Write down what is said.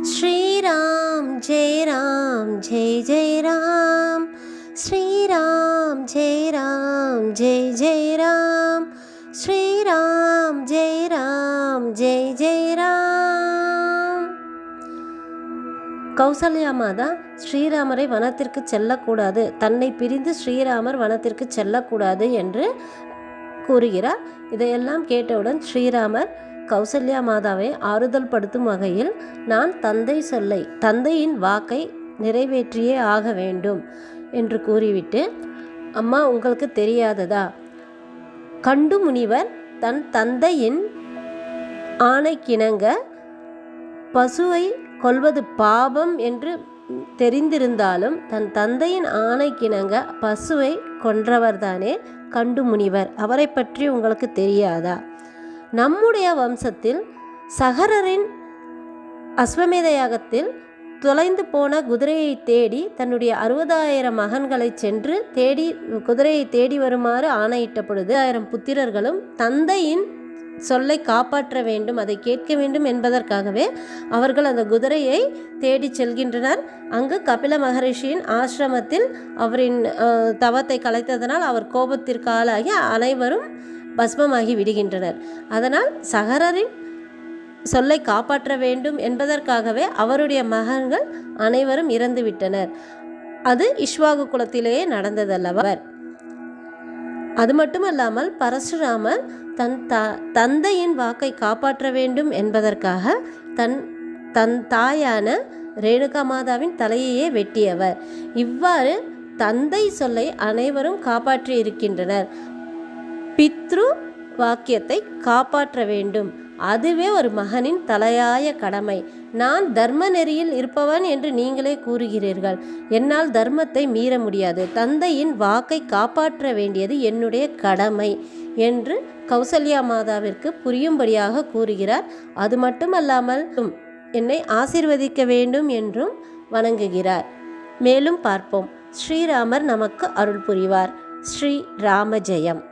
श्रीराम जय राम जय जय राम, श्रीराम जय राम जय जय राम, श्रीराम जय राम जय जय राम. கௌசல்யா மாதா ஸ்ரீராமரை வனத்திற்கு செல்லக்கூடாது, தன்னை பிரிந்து ஸ்ரீராமர் வனத்திற்கு செல்லக்கூடாது என்று கூறுகிறார். இதையெல்லாம் கேட்டவுடன் ஸ்ரீராமர் கௌசல்யா மாதாவை ஆறுதல் படுத்தும் வகையில், நான் தந்தையின் வாக்கை நிறைவேற்றியே ஆக வேண்டும் என்று கூறிவிட்டு, அம்மா உங்களுக்கு தெரியாததா, கண்டு முனிவர் தன் தந்தையின் ஆணைக்கிணங்க பசுவை கொல்வது பாபம் என்று தெரிந்திருந்தாலும் தன் தந்தையின் ஆணைக்கிணங்க பசுவை கொன்றவர்தானே கண்டு முனிவர். அவரை பற்றி உங்களுக்கு தெரியாதா? நம்முடைய வம்சத்தில் சகரரின் அஸ்வமேத யாகத்தில் தொலைந்து போன குதிரையை தேடி தன்னுடைய 60,000 மகன்களை சென்று குதிரையை தேடி வருமாறு ஆணையிட்ட பொழுது 1000 புத்திரர்களும் தந்தையின் சொல்லை காப்பாற்ற வேண்டும், அதை கேட்க வேண்டும் என்பதற்காகவே அவர்கள் அந்த குதிரையை தேடி செல்கின்றனர். அங்கு கபில மகரிஷியின் ஆசிரமத்தில் அவரின் தவத்தை கலைத்ததனால் அவர் கோபத்திற்கு ஆளாகி அனைவரும் பஸ்மமாகி விடுகின்றனர். அதனால் சகரரின் சொல்லை காப்பாற்ற வேண்டும் என்பதற்காகவே அவருடைய மகன்கள் அனைவரும் இறந்துவிட்டனர். அது இஷ்வாகு குலத்திலேயே நடந்ததல்லவர். அது மட்டுமல்லாமல் பரசுராமர் தன் தந்தையின் வாக்கை காப்பாற்ற வேண்டும் என்பதற்காக தன் தாயான ரேணுகா மாதாவின் தலையையே வெட்டியவர். இவ்வாறு தந்தை சொல்லை அனைவரும் காப்பாற்றி இருக்கின்றனர். பித்ரு வாக்கியத்தை காப்பாற்ற வேண்டும், அதுவே ஒரு மகனின் தலையாய கடமை. நான் தர்ம நெறியில் இருப்பவன் என்று நீங்களே கூறுகிறீர்கள், என்னால் தர்மத்தை மீற முடியாது, தந்தையின் வாக்கை காப்பாற்ற வேண்டியது என்னுடைய கடமை என்று கௌசல்யா மாதாவிற்கு புரியும்படியாக கூறுகிறார். அது மட்டுமல்லாமல் என்னை ஆசீர்வதிக்க வேண்டும் என்றும் வணங்குகிறார். மேலும் பார்ப்போம். ஸ்ரீராமர் நமக்கு அருள் புரிவார். ஸ்ரீ ராம ஜெயம்.